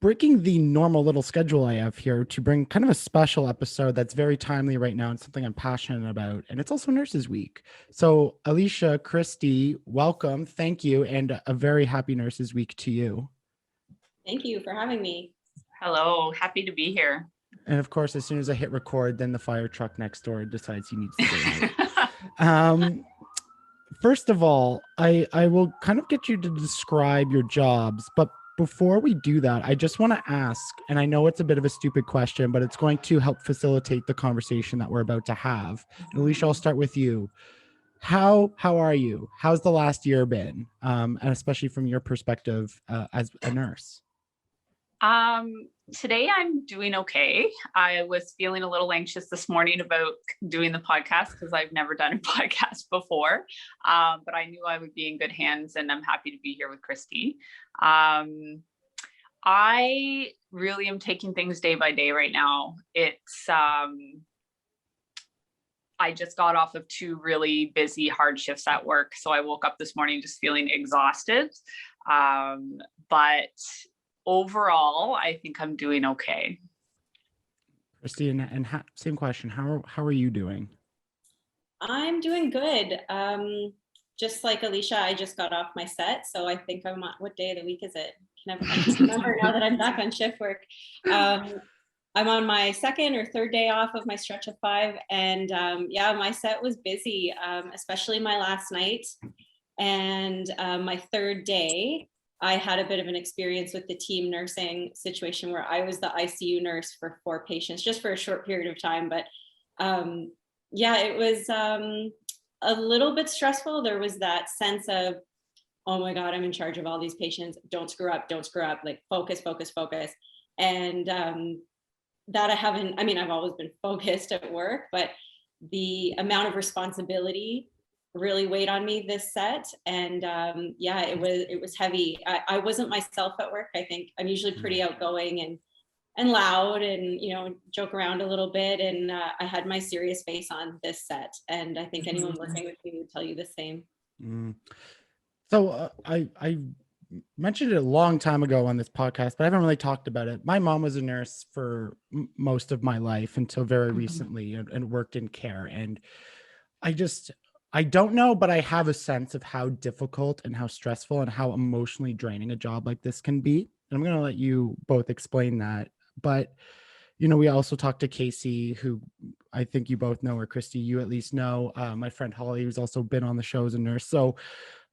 Breaking the normal little schedule I have here to bring kind of a special episode that's very timely right now and something I'm passionate about. And it's also Nurses Week. So Alicia, Christie, welcome. Thank you. And a very happy Nurses Week to you. Thank you for having me. Hello, happy to be here. And of course, as soon as I hit record, then the fire truck next door decides he needs to go out. First of all, I will kind of get you to describe your jobs, but before we do that, I just want to ask, and I know it's a bit of a stupid question, but it's going to help facilitate the conversation that we're about to have. And Alicia, I'll start with you. How are you? How's the last year been? And especially from your perspective as a nurse. Today I'm doing okay. I was feeling a little anxious this morning about doing the podcast because I've never done a podcast before, but I knew I would be in good hands, and I'm happy to be here with Christie. I really am taking things day by day right now. It's, I just got off of 2 really busy, hard shifts at work. So I woke up this morning just feeling exhausted. But overall, I think I'm doing okay. Christie, and same question. How are you doing? I'm doing good. Just like Alicia, I just got off my set. So I think I'm on, what day of the week is it? I just remember now that I'm back on shift work. I'm on my 2nd or 3rd day off of my stretch of 5. And yeah, my set was busy, especially my last night. And my 3rd day, I had a bit of an experience with the team nursing situation where I was the ICU nurse for 4 patients, just for a short period of time. But yeah, it was a little bit stressful. There was that sense of, oh my God, I'm in charge of all these patients. Don't screw up, like focus. And that I've always been focused at work, but the amount of responsibility really weighed on me this set. And yeah, it was heavy. I wasn't myself at work. I think I'm usually pretty outgoing and loud and, joke around a little bit. And I had my serious face on this set. And I think anyone working with me would tell you the same. So I mentioned it a long time ago on this podcast, but I haven't really talked about it. My mom was a nurse for most of my life until very recently and worked in care. And I don't know, but I have a sense of how difficult and how stressful and how emotionally draining a job like this can be. And I'm going to let you both explain that. But, we also talked to Casey, who I think you both know, or Christie, you at least know, my friend Holly, who's also been on the show as a nurse. So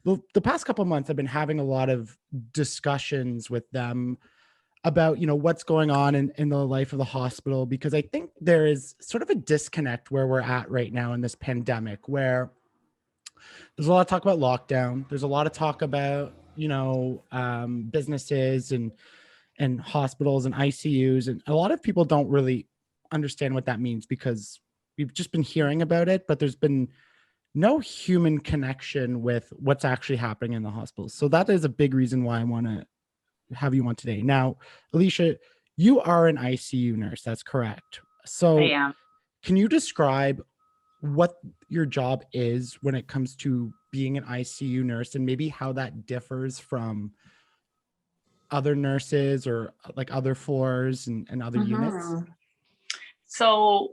the past couple of months, I've been having a lot of discussions with them about, what's going on in the life of the hospital, because I think there is sort of a disconnect where we're at right now in this pandemic, where there's a lot of talk about lockdown. There's a lot of talk about, businesses and hospitals and ICUs. And a lot of people don't really understand what that means because we've just been hearing about it, but there's been no human connection with what's actually happening in the hospitals. So that is a big reason why I want to have you on today. Now, Alicia, you are an ICU nurse. That's correct. So I am. Can you describe what your job is when it comes to being an ICU nurse and maybe how that differs from other nurses or like other floors and other units? So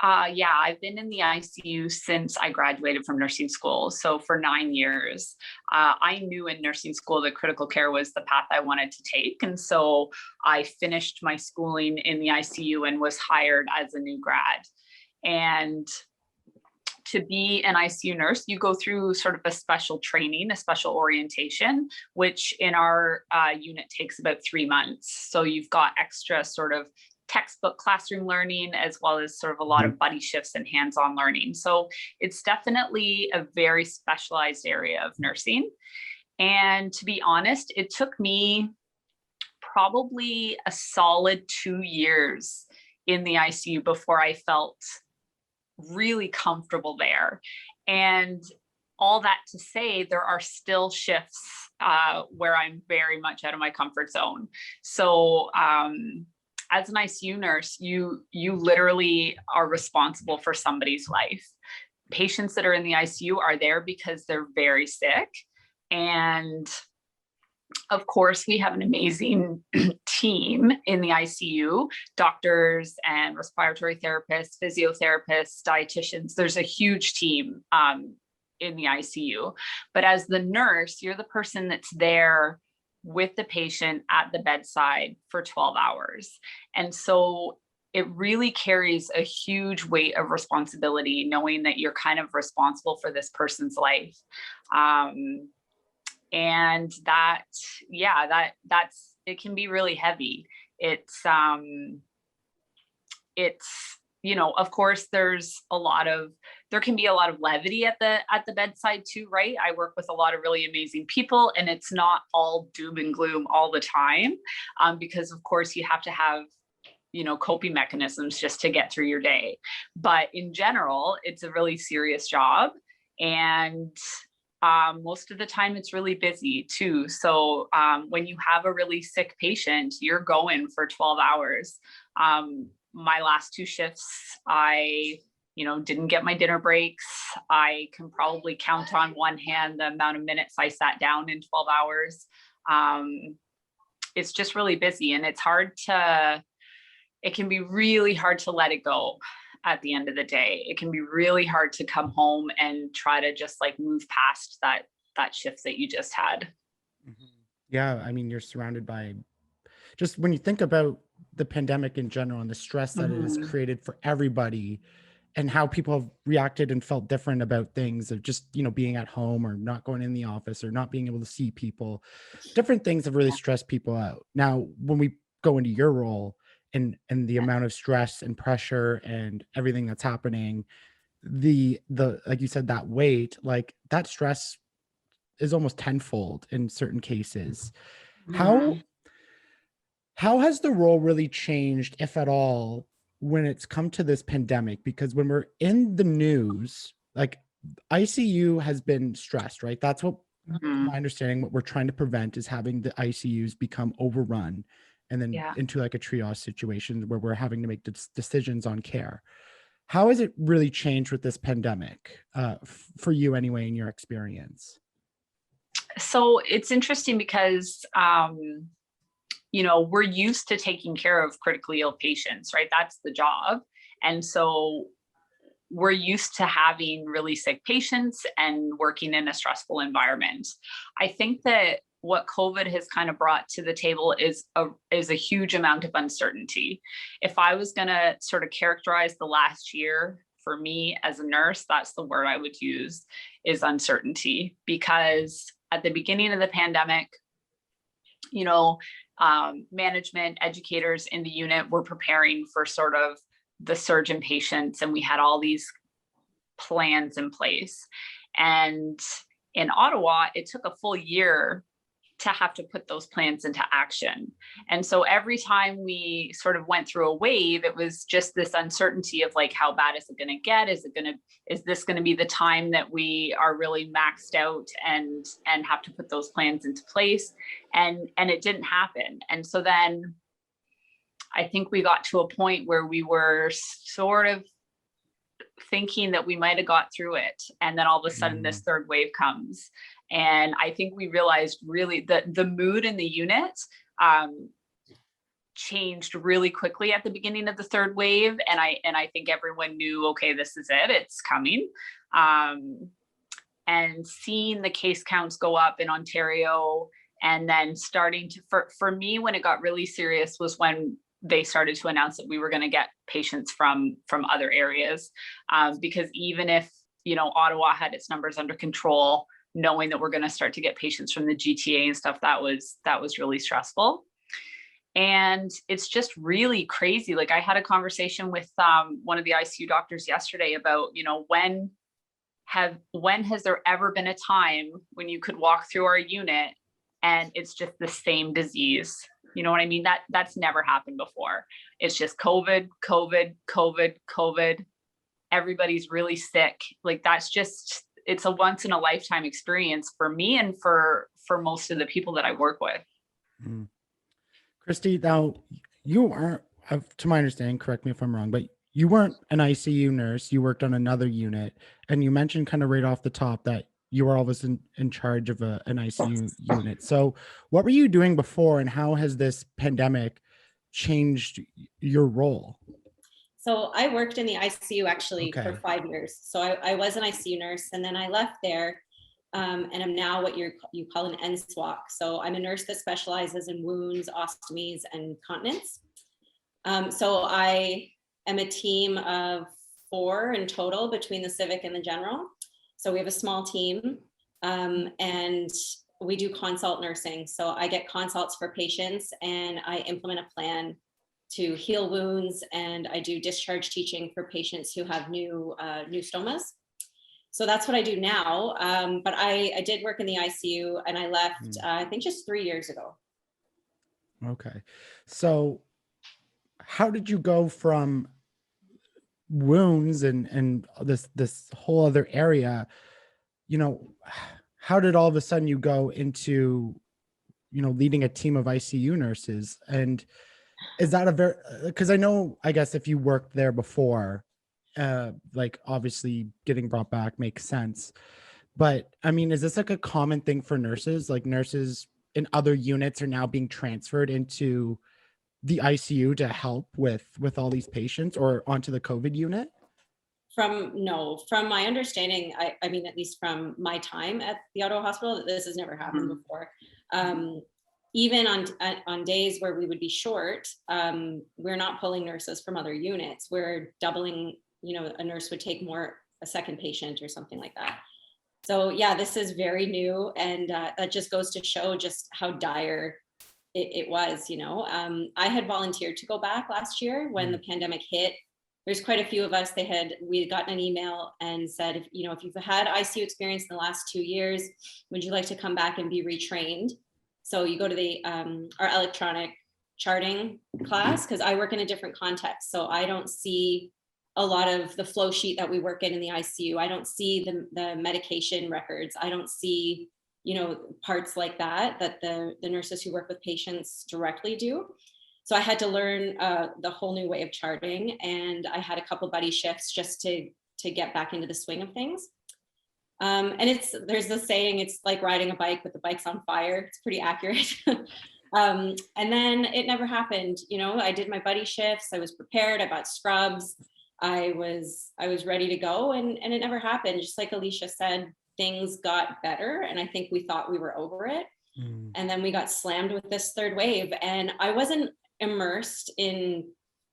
yeah, I've been in the ICU since I graduated from nursing school. So for 9 years, I knew in nursing school that critical care was the path I wanted to take. And so I finished my schooling in the ICU and was hired as a new grad. And to be an ICU nurse, you go through sort of a special training, a special orientation, which in our unit takes about 3 months. So you've got extra sort of textbook classroom learning, as well as sort of a lot of buddy shifts and hands-on learning. So it's definitely a very specialized area of nursing. And to be honest, it took me probably a solid 2 years in the ICU before I felt really comfortable there. And all that to say, there are still shifts where I'm very much out of my comfort zone. So as an ICU nurse, you literally are responsible for somebody's life. Patients that are in the ICU are there because they're very sick. And Of course, we have an amazing team in the ICU, doctors and respiratory therapists, physiotherapists, dietitians. There's a huge team in the ICU. But as the nurse, you're the person that's there with the patient at the bedside for 12 hours. And so it really carries a huge weight of responsibility, knowing that you're kind of responsible for this person's life. And that, yeah, that's, it can be really heavy. It's, you know, of course, there can be a lot of levity at the bedside too, right? I work with a lot of really amazing people, and it's not all doom and gloom all the time, because of course you have to have, you know, coping mechanisms just to get through your day. But in general, it's a really serious job. And most of the time it's really busy too. So when you have a really sick patient, you're going for 12 hours. My last 2 shifts, I, you know, didn't get my dinner breaks. I can probably count on one hand the amount of minutes I sat down in 12 hours. It's just really busy, and it can be really hard to let it go. At the end of the day, it can be really hard to come home and try to just like move past that shift that you just had. Yeah, I mean, you're surrounded by, just when you think about the pandemic in general and the stress that it has created for everybody, and how people have reacted and felt different about things of just, you know, being at home or not going in the office or not being able to see people. Different things have really stressed people out. Now, when we go into your role, and the amount of stress and pressure and everything that's happening, the like you said, that weight, like that stress is almost tenfold in certain cases. How has the role really changed, if at all, when it's come to this pandemic? Because when we're in the news, like ICU has been stressed, right? That's what my understanding, what we're trying to prevent is having the ICUs become overrun and then into like a triage situation where we're having to make decisions on care. How has it really changed with this pandemic for you anyway, in your experience? So it's interesting because, you know, we're used to taking care of critically ill patients, right? That's the job. And so we're used to having really sick patients and working in a stressful environment. I think that what COVID has kind of brought to the table is a huge amount of uncertainty. If I was going to sort of characterize the last year for me as a nurse, that's the word I would use, is uncertainty. Because at the beginning of the pandemic, you know, management, educators in the unit were preparing for sort of the surge in patients, and we had all these plans in place. And in Ottawa, it took a full year to have to put those plans into action. And so every time we sort of went through a wave, it was just this uncertainty of like, how bad is it going to get? Is this going to be the time that we are really maxed out and have to put those plans into place? And it didn't happen. And so then I think we got to a point where we were sort of thinking that we might have got through it. And then all of a sudden this third wave comes. And I think we realized really that the mood in the unit changed really quickly at the beginning of the third wave. And I think everyone knew, okay, this is it, it's coming. And seeing the case counts go up in Ontario, and then starting to, for me, when it got really serious was when they started to announce that we were going to get patients from other areas. Because even if, you know, Ottawa had its numbers under control, knowing that we're going to start to get patients from the GTA and stuff, that was really stressful. And it's just really crazy. Like I had a conversation with one of the ICU doctors yesterday about, you know, when has there ever been a time when you could walk through our unit and it's just the same disease? You know what I mean? That's never happened before. It's just COVID. Everybody's really sick. Like that's just, it's a once in a lifetime experience for me and for most of the people that I work with. Christie, now you aren't, to my understanding, correct me if I'm wrong, but you weren't an ICU nurse. You worked on another unit, and you mentioned kind of right off the top that you were always in charge of an ICU unit. So what were you doing before, and how has this pandemic changed your role? So I worked in the ICU actually for Okay. 5 years. So I was an ICU nurse, and then I left there, and I'm now what you call an NSWAC. So I'm a nurse that specializes in wounds, ostomies, and continence. So I am a team of 4 in total between the civic and the general. So we have a small team, and we do consult nursing. So I get consults for patients, and I implement a plan to heal wounds, and I do discharge teaching for patients who have new stomas. So that's what I do now. But I did work in the ICU, and I left, I think, just 3 years ago. Okay. So how did you go from wounds and this whole other area, how did all of a sudden you go into, leading a team of ICU nurses? And is that because I guess if you worked there before, like obviously getting brought back makes sense. But I mean, is this like a common thing for nurses? Like nurses in other units are now being transferred into the ICU to help with all these patients, or onto the COVID unit? From my understanding, I mean, at least from my time at the Ottawa Hospital, this has never happened before. Even on days where we would be short, we're not pulling nurses from other units. We're doubling, a nurse would take a second patient or something like that. So yeah, this is very new, and that just goes to show just how dire it was. I had volunteered to go back last year when the pandemic hit. There's quite a few of us. We had gotten an email and said, if you've had ICU experience in the last 2 years, would you like to come back and be retrained? So you go to our electronic charting class, because I work in a different context. So I don't see a lot of the flow sheet that we work in the ICU. I don't see the medication records. I don't see, parts like that the nurses who work with patients directly do. So I had to learn the whole new way of charting, and I had a couple buddy shifts just to get back into the swing of things. And there's the saying, it's like riding a bike, but the bike's on fire. It's pretty accurate. And then it never happened. I did my buddy shifts. I was prepared. I bought scrubs. I was ready to go, and it never happened. Just like Alicia said, things got better, and I think we thought we were over it. And then we got slammed with this third wave, and I wasn't immersed in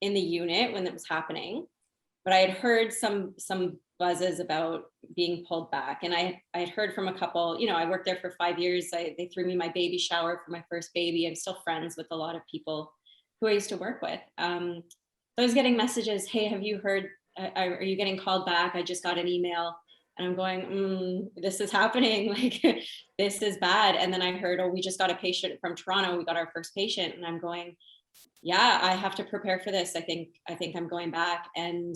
the unit when it was happening, but I had heard some buzzes about being pulled back, and I had heard from a couple. I worked there for 5 years. They threw me my baby shower for my first baby. I'm still friends with a lot of people who I used to work with. So I was getting messages, hey, have you heard, are you getting called back? I just got an email. And I'm going, this is happening, like this is bad. And then I heard, we just got a patient from Toronto. We got our first patient. And I'm going, yeah, I have to prepare for this. I think I'm going back. And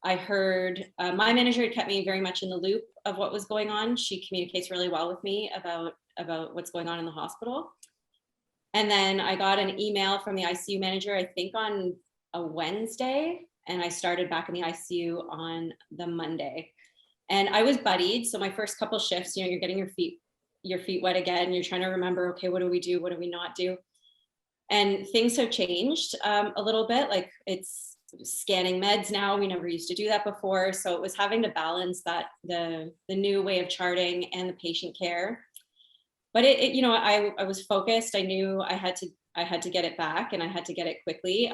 I heard my manager had kept me very much in the loop of what was going on. She communicates really well with me about what's going on in the hospital. And then I got an email from the ICU manager, I think on a Wednesday, and I started back in the ICU on the Monday. And I was buddied. So my first couple shifts, you're getting your feet wet again. You're trying to remember, okay, what do we do? What do we not do? And things have changed a little bit. Like it's scanning meds now. We never used to do that before. So it was having to balance that, the new way of charting and the patient care. But I was focused. I knew I had to get it back, and I had to get it quickly.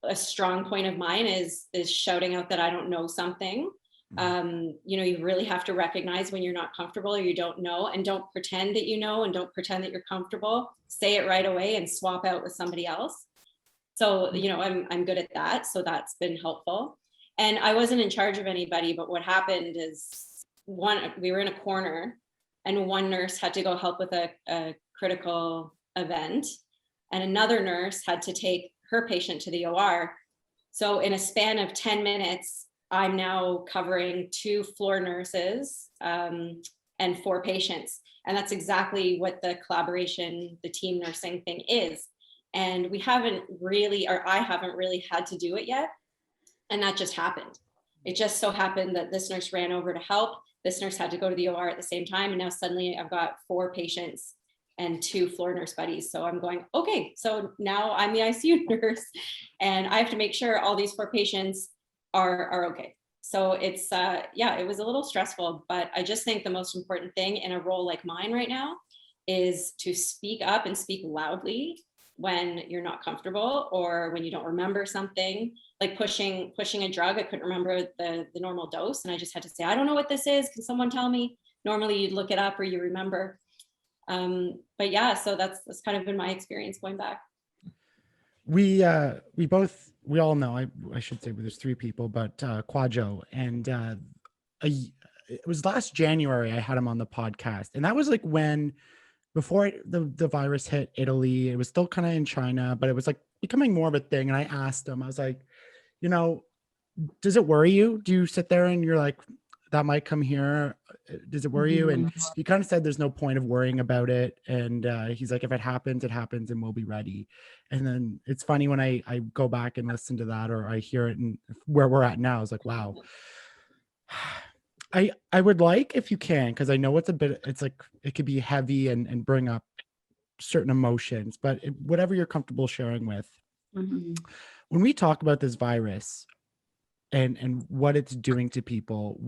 A strong point of mine is shouting out that I don't know something. You really have to recognize when you're not comfortable or you don't know, and don't pretend that you know, and don't pretend that you're comfortable. Say it right away and swap out with somebody else. So, I'm good at that. So that's been helpful. And I wasn't in charge of anybody, but what happened is we were in a corner, and one nurse had to go help with a critical event, and another nurse had to take her patient to the OR. So in a span of 10 minutes, I'm now covering 2 floor nurses and 4 patients. And that's exactly what the collaboration, the team nursing thing is. And I haven't really had to do it yet. And that just happened. It just so happened that this nurse ran over to help. this nurse had to go to the OR at the same time. And now suddenly I've got 4 patients and 2 floor nurse buddies. So I'm going, okay, so now I'm the ICU nurse and I have to make sure all these 4 patients are okay. So it's, yeah, it was a little stressful, but I just think the most important thing in a role like mine right now is to speak up and speak loudly when you're not comfortable or when you don't remember something, like pushing a drug. I couldn't remember the normal dose. And I just had to say, I don't know what this is. Can someone tell me? Normally you'd look it up or you remember. But yeah, so that's kind of been my experience going back. We all know, I should say there's 3 people, but Quadjo, and it was last January I had him on the podcast, and that was like before the virus hit Italy. It was still kind of in China, but it was like becoming more of a thing. And I asked him, I was like, does it worry you? Do you sit there and you're like, that might come here? Does it worry you? And he kind of said there's no point of worrying about it. And he's like, if it happens, it happens and we'll be ready. And then it's funny when I go back and listen to that, or I hear it and where we're at now, I was like, wow. I would like, if you can, because I know it's like, it could be heavy and bring up certain emotions, but whatever you're comfortable sharing with. When we talk about this virus and what it's doing to people,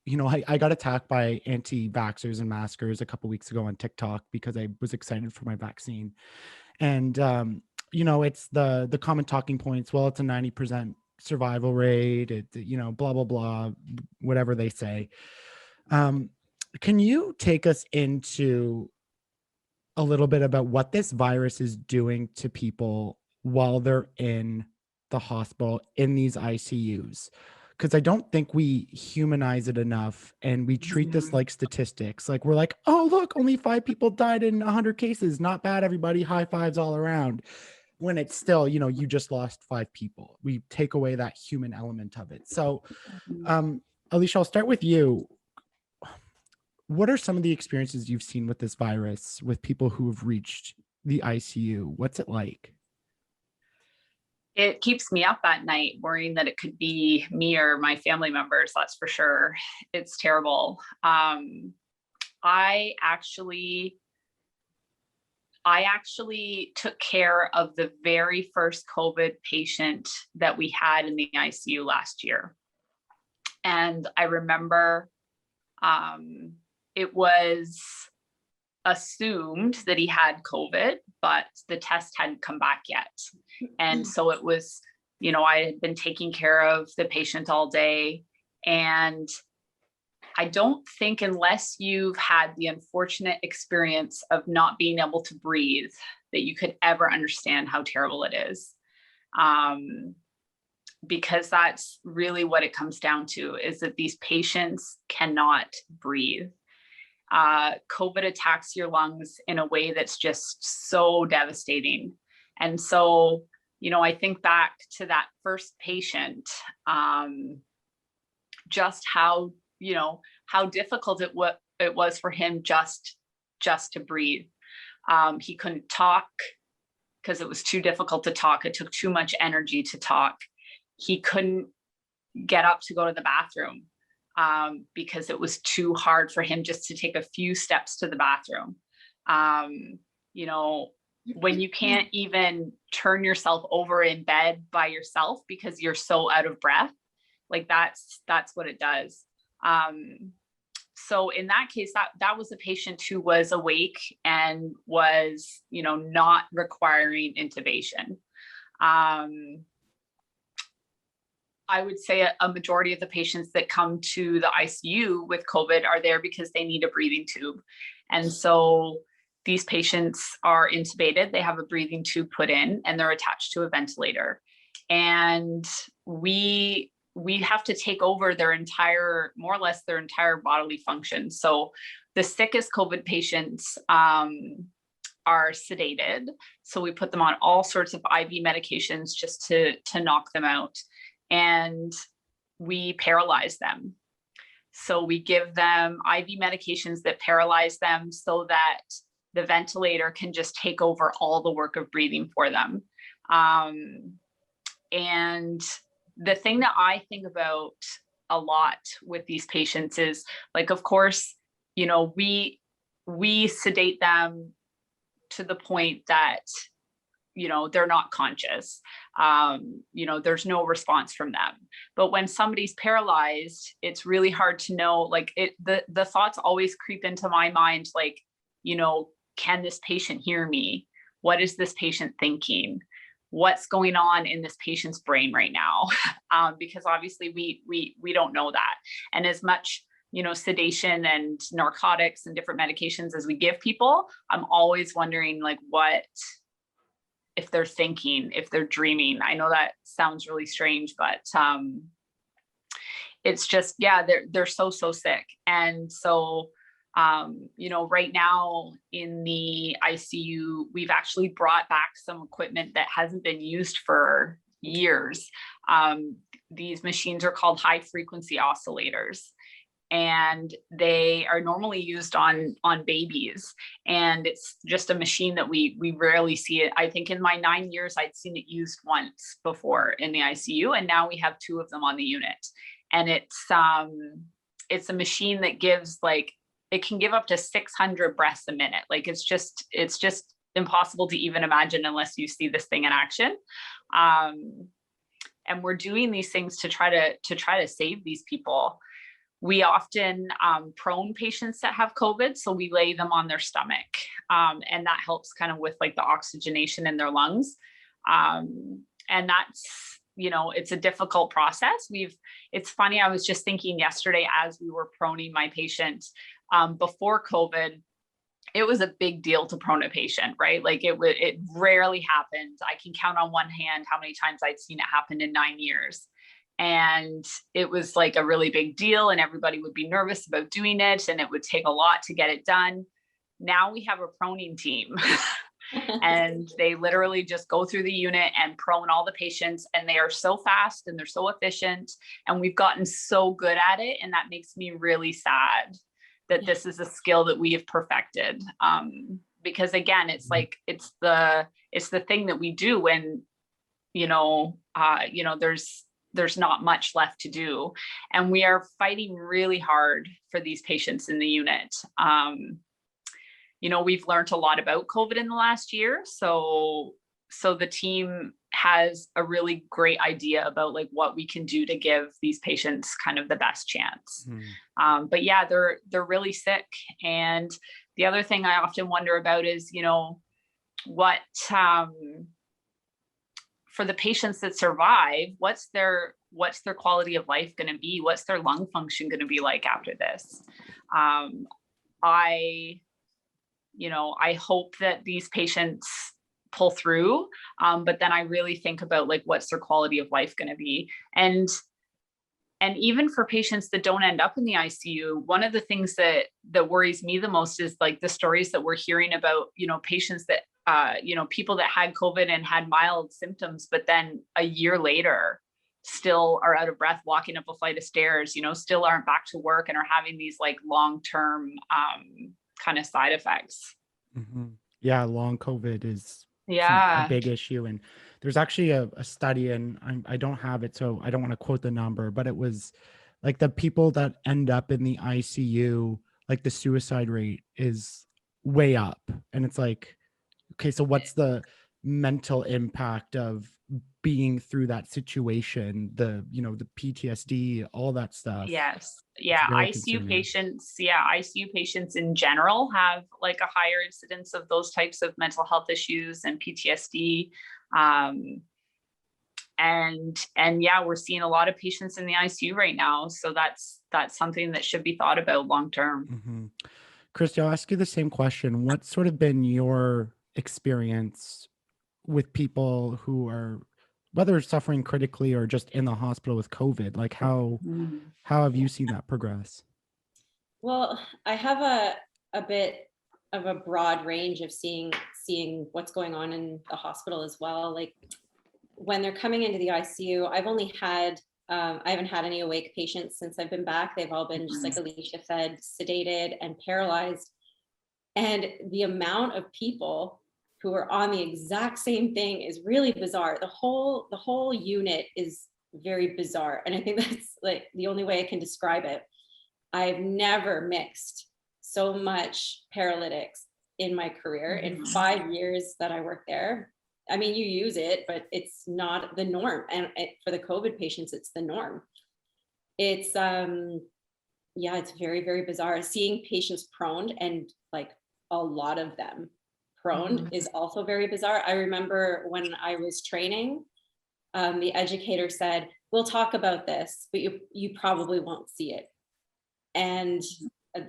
I got attacked by anti-vaxxers and maskers a couple of weeks ago on TikTok because I was excited for my vaccine. And, it's the common talking points. Well, it's a 90% survival rate, blah, blah, blah, whatever they say. Can you take us into a little bit about what this virus is doing to people while they're in the hospital, in these ICUs? Because I don't think we humanize it enough, and we treat this like statistics. Like we're like, oh, look, only 5 people died in 100 cases. Not bad, everybody. High fives all around. When it's still, you just lost 5 people. We take away that human element of it. So, Alicia, I'll start with you. What are some of the experiences you've seen with this virus, with people who have reached the ICU? What's it like? It keeps me up at night worrying that it could be me or my family members. That's for sure. It's terrible. I actually took care of the very first COVID patient that we had in the ICU last year. And I remember it was assumed that he had COVID, but the test hadn't come back yet. And so it was, I had been taking care of the patient all day. And I don't think, unless you've had the unfortunate experience of not being able to breathe, that you could ever understand how terrible it is. Because that's really what it comes down to, is that these patients cannot breathe. COVID attacks your lungs in a way that's just so devastating. And so, I think back to that first patient, just how difficult it was for him just to breathe. He couldn't talk because it was too difficult to talk. It took too much energy to talk. He couldn't get up to go to the bathroom because it was too hard for him just to take a few steps to the bathroom. When you can't even turn yourself over in bed by yourself because you're so out of breath, like that's what it does. So in that case, that was a patient who was awake and was, not requiring intubation. I would say a majority of the patients that come to the ICU with COVID are there because they need a breathing tube. And so these patients are intubated, they have a breathing tube put in, and they're attached to a ventilator. And we have to take over more or less their entire bodily function. So the sickest COVID patients are sedated. So we put them on all sorts of IV medications just to knock them out. And we paralyze them. So we give them IV medications that paralyze them so that the ventilator can just take over all the work of breathing for them. And the thing that I think about a lot with these patients is like, of course, you know, we sedate them to the point that, you know, they're not conscious. You know, there's no response from them. But when somebody's paralyzed, it's really hard to know, like the thoughts always creep into my mind, like, you know, can this patient hear me? What is this patient thinking? What's going on in this patient's brain right now? Because obviously we don't know that. And as much, you know, sedation and narcotics and different medications as we give people, I'm always wondering, like, what if they're thinking, if they're dreaming. I know that sounds really strange, but it's just, yeah, they're so sick. And so, you know, right now in the ICU, we've actually brought back some equipment that hasn't been used for years. These machines are called high frequency oscillators, and they are normally used on babies. And it's just a machine that we rarely see it. I think in my 9 years, I'd seen it used once before in the ICU, and now we have 2 of them on the unit. And it's a machine that gives, like, it can give up to 600 breaths a minute. Like, it's just impossible to even imagine unless you see this thing in action. And we're doing these things to try to save these people. We often prone patients that have COVID, so we lay them on their stomach, and that helps kind of with like the oxygenation in their lungs. And that's, you know, it's a difficult process. It's funny, I was just thinking yesterday as we were proning my patient, before COVID, it was a big deal to prone a patient, right? Like it rarely happened. I can count on one hand how many times I'd seen it happen in 9 years. And it was like a really big deal, and everybody would be nervous about doing it, and it would take a lot to get it done. Now we have a proning team and they literally just go through the unit and prone all the patients, and they are so fast and they're so efficient, and we've gotten so good at it. And that makes me really sad that this is a skill that we have perfected. Because again, it's like, it's the thing that we do when, there's not much left to do. And we are fighting really hard for these patients in the unit. We've learned a lot about COVID in the last year. So the team has a really great idea about like what we can do to give these patients kind of the best chance. But yeah, they're really sick. And the other thing I often wonder about is, what, for the patients that survive, what's their quality of life going to be? What's their lung function going to be like after this? I hope that these patients pull through. But then I really think about like, what's their quality of life going to be? And even for patients that don't end up in the ICU, one of the things that worries me the most is like the stories that we're hearing about, patients that, people that had COVID and had mild symptoms, but then a year later still are out of breath walking up a flight of stairs, still aren't back to work and are having these like long-term kind of side effects. Mm-hmm. Yeah, long COVID is a big issue. And there's actually a study, and I don't have it, so I don't want to quote the number, but it was like the people that end up in the ICU, like the suicide rate is way up. And it's like, okay, so what's the mental impact of being through that situation, the PTSD, all that stuff? Yes. Yeah. ICU patients in general have like a higher incidence of those types of mental health issues and PTSD. And yeah, we're seeing a lot of patients in the ICU right now. So that's something that should be thought about long-term. Mm-hmm. Christie, I'll ask you the same question. What's sort of been your experience with people who are, whether suffering critically or just in the hospital with COVID? Like how have you seen that progress? Well, I have a bit of a broad range of seeing what's going on in the hospital as well. Like when they're coming into the ICU, I haven't had any awake patients since I've been back. They've all been, just like Alicia said, sedated and paralyzed. And the amount of people who are on the exact same thing is really bizarre. The whole unit is very bizarre. And I think that's like the only way I can describe it. I've never mixed so much paralytics in my career in 5 years that I worked there. I mean, you use it, but it's not the norm. And for the COVID patients, it's the norm. It's, yeah, it's very, very bizarre. Seeing patients prone, and like a lot of them prone, is also very bizarre. I remember when I was training, the educator said, we'll talk about this, but you probably won't see it. And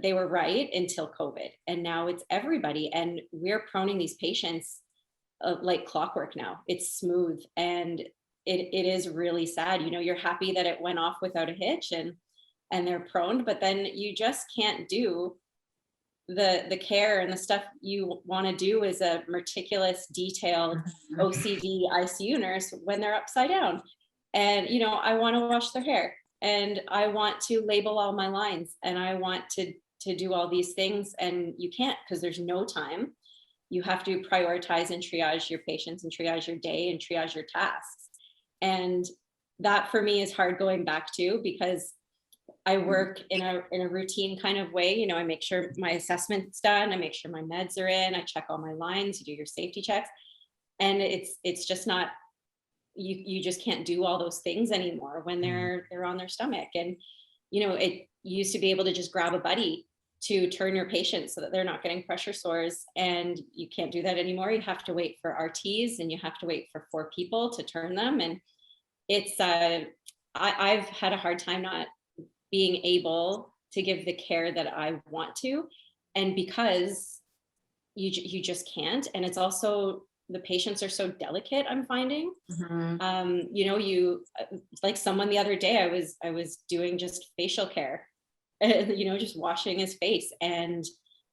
they were right until COVID. And now it's everybody. And we're proning these patients like clockwork now. It's smooth. And it is really sad. You know, you're happy that it went off without a hitch and they're prone, but then you just can't do the care and the stuff you want to do as a meticulous, detailed OCD ICU nurse when they're upside down. And, you know, I want to wash their hair, and I want to label all my lines, and I want to do all these things. And you can't, because there's no time. You have to prioritize and triage your patients and triage your day and triage your tasks. And that for me is hard going back to, because I work in a routine kind of way. You know, I make sure my assessment's done. I make sure my meds are in. I check all my lines. You do your safety checks. And it's just not, you just can't do all those things anymore when they're on their stomach. And, you know, it used to be able to just grab a buddy to turn your patients so that they're not getting pressure sores. And you can't do that anymore. You have to wait for RTs, and you have to wait for 4 people to turn them. And it's, I've had a hard time not being able to give the care that I want to. And because you just can't. And it's also, the patients are so delicate, I'm finding. You know, you, like someone the other day, I was doing just facial care, you know, just washing his face, and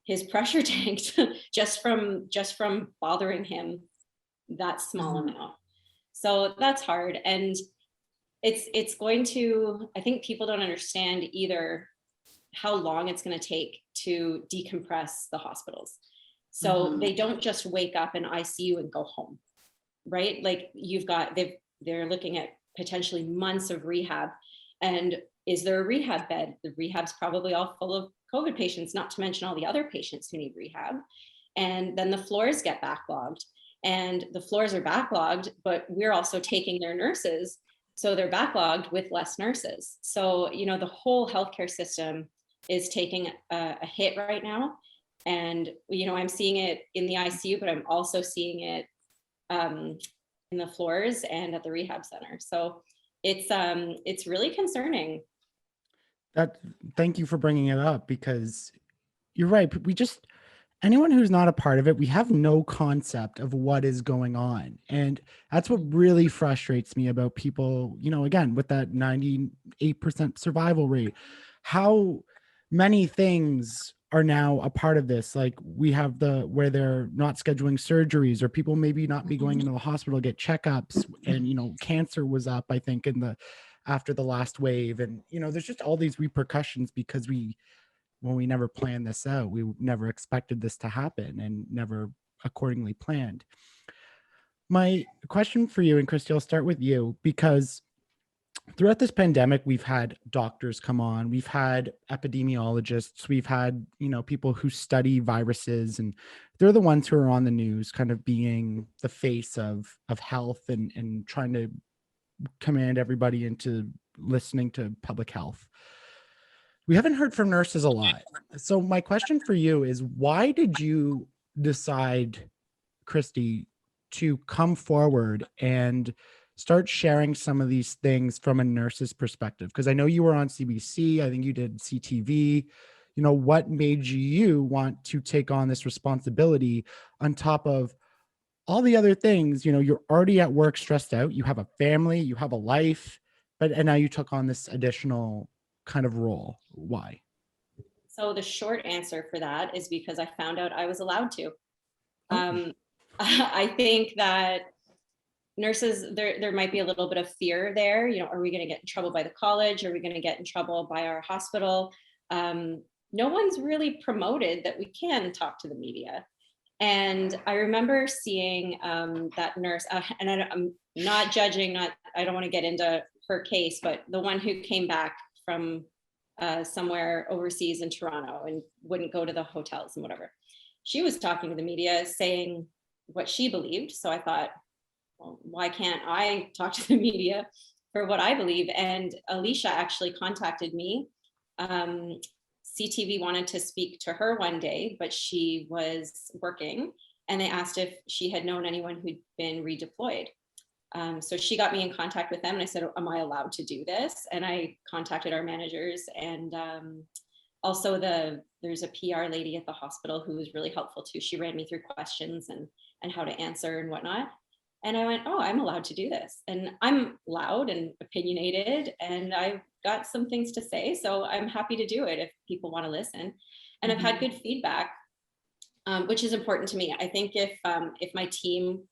his pressure tanked just from bothering him that small amount. So that's hard. And it's going to, I think people don't understand either how long it's going to take to decompress the hospitals. So they don't just wake up in ICU and go home, right? Like they're looking at potentially months of rehab. And is there a rehab bed? The rehab's probably all full of COVID patients, not to mention all the other patients who need rehab. And then the floors get backlogged, and the floors are backlogged, but we're also taking their nurses. So they're backlogged with less nurses. So, you know, the whole healthcare system is taking a hit right now. And, you know, I'm seeing it in the ICU, but I'm also seeing it in the floors and at the rehab center. So it's really concerning. Thank you for bringing it up, because you're right. Anyone who's not a part of it, we have no concept of what is going on. And that's what really frustrates me about people, you know, again, with that 98% survival rate, how many things are now a part of this. Like we have where they're not scheduling surgeries, or people maybe not be going into the hospital to get checkups. And, you know, cancer was up, I think, after the last wave. And, you know, there's just all these repercussions because when we never planned this out, we never expected this to happen and never accordingly planned. My question for you, and Christie, I'll start with you, because throughout this pandemic, we've had doctors come on, we've had epidemiologists, we've had, you know, people who study viruses, and they're the ones who are on the news kind of being the face of health and trying to command everybody into listening to public health. We haven't heard from nurses a lot. So my question for you is, why did you decide, Christie, to come forward and start sharing some of these things from a nurse's perspective? Because I know you were on CBC, I think you did CTV. You know, what made you want to take on this responsibility on top of all the other things? You know, you're already at work stressed out, you have a family, you have a life, and now you took on this additional kind of role. Why? So the short answer for that is because I found out I was allowed to. I think that nurses, there might be a little bit of fear there. You know, are we going to get in trouble by the college? Are we going to get in trouble by our hospital? No one's really promoted that we can talk to the media. And I remember seeing that nurse, and I'm not judging, I don't want to get into her case, but the one who came back from somewhere overseas in Toronto and wouldn't go to the hotels and whatever. She was talking to the media saying what she believed. So I thought, well, why can't I talk to the media for what I believe? And Alicia actually contacted me. CTV wanted to speak to her one day, but she was working, and they asked if she had known anyone who'd been redeployed. So she got me in contact with them, and I said, am I allowed to do this? And I contacted our managers, and also there's a PR lady at the hospital who was really helpful too. She ran me through questions and how to answer and whatnot. And I went, oh, I'm allowed to do this. And I'm loud and opinionated, and I've got some things to say. So I'm happy to do it if people want to listen. And I've had good feedback, which is important to me. I think if my team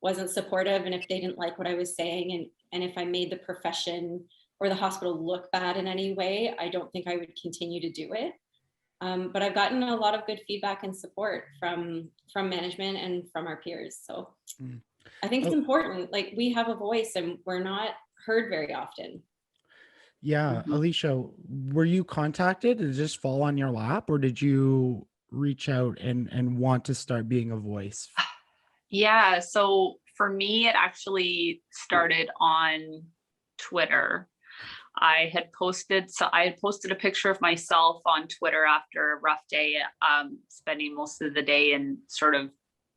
wasn't supportive, and if they didn't like what I was saying, and if I made the profession or the hospital look bad in any way, I don't think I would continue to do it. But I've gotten a lot of good feedback and support from management and from our peers. So I think it's important. Like, we have a voice and we're not heard very often. Yeah. Alicia, were you contacted? Did it just fall on your lap, or did you reach out and want to start being a voice? Yeah. So for me, it actually started on Twitter. I had posted a picture of myself on Twitter after a rough day, spending most of the day in sort of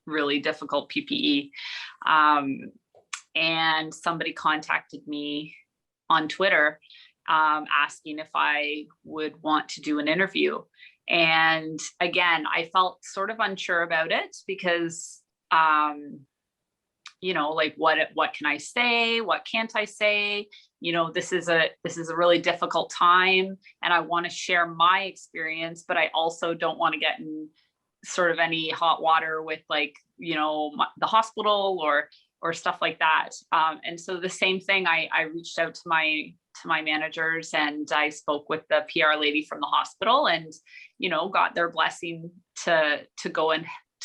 really difficult PPE. And somebody contacted me on Twitter, asking if I would want to do an interview. And again, I felt sort of unsure about it because, like what can I say? What can't I say? This is a really difficult time, and I want to share my experience, but I also don't want to get in sort of any hot water with the hospital or stuff like that. And so the same thing, I reached out to my managers, and I spoke with the PR lady from the hospital, and got their blessing to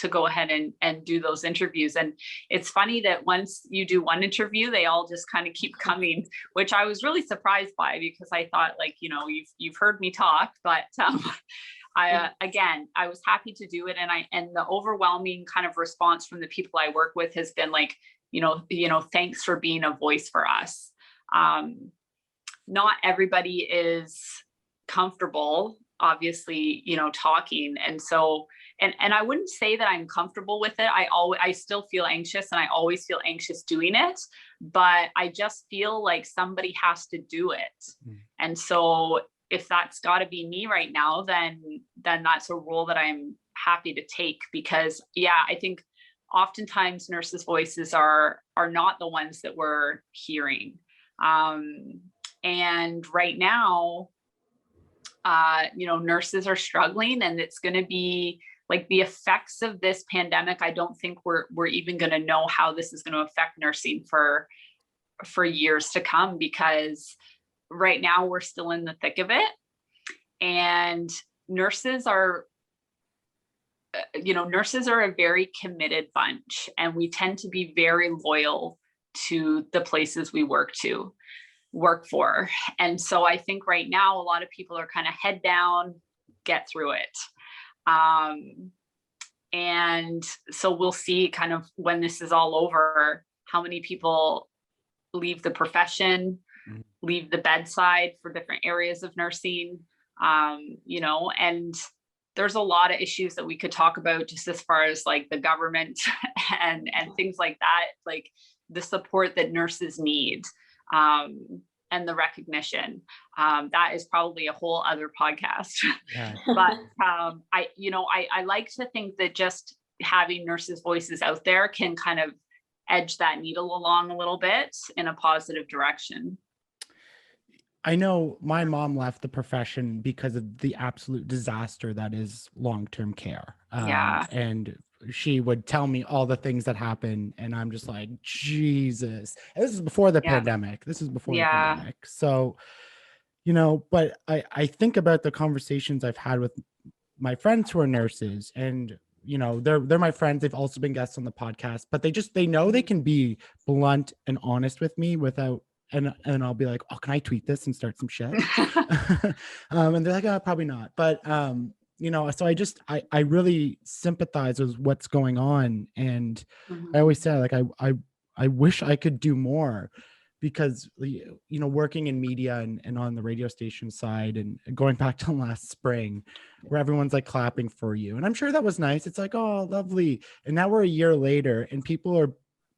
go ahead and do those interviews. And it's funny that once you do one interview, they all just kind of keep coming, which I was really surprised by, because I thought, you've heard me talk, but I was happy to do it. And the overwhelming kind of response from the people I work with has been thanks for being a voice for us. Not everybody is comfortable, obviously, talking. And so, and I wouldn't say that I'm comfortable with it. I still feel anxious, and I always feel anxious doing it, but I just feel like somebody has to do it. And so if that's got to be me right now, then that's a role that I'm happy to take, because I think oftentimes nurses' voices are not the ones that we're hearing. And right now, nurses are struggling, and it's going to be the effects of this pandemic. I don't think we're even going to know how this is going to affect nursing for years to come, because right now we're still in the thick of it, and nurses are a very committed bunch, and we tend to be very loyal to the places we work for. And so I think right now a lot of people are kind of head down, get through it. And so we'll see kind of when this is all over, how many people leave the profession, leave the bedside for different areas of nursing, and there's a lot of issues that we could talk about, just as far as the government and things like that, the support that nurses need, and the recognition. That is probably a whole other podcast. Yeah. But I like to think that just having nurses' voices out there can kind of edge that needle along a little bit in a positive direction. I know my mom left the profession because of the absolute disaster that is long-term care. And she would tell me all the things that happen, and I'm just like, Jesus. And this is before the pandemic. The pandemic. So, but I think about the conversations I've had with my friends who are nurses, and they're my friends. They've also been guests on the podcast, but they know they can be blunt and honest with me without and I'll be like, oh, can I tweet this and start some shit? And they're like, oh, probably not. But so I really sympathize with what's going on. And I always say, like, I wish I could do more, because, working in media and on the radio station side, and going back to last spring, where everyone's like clapping for you. And I'm sure that was nice. It's like, oh, lovely. And now we're a year later, and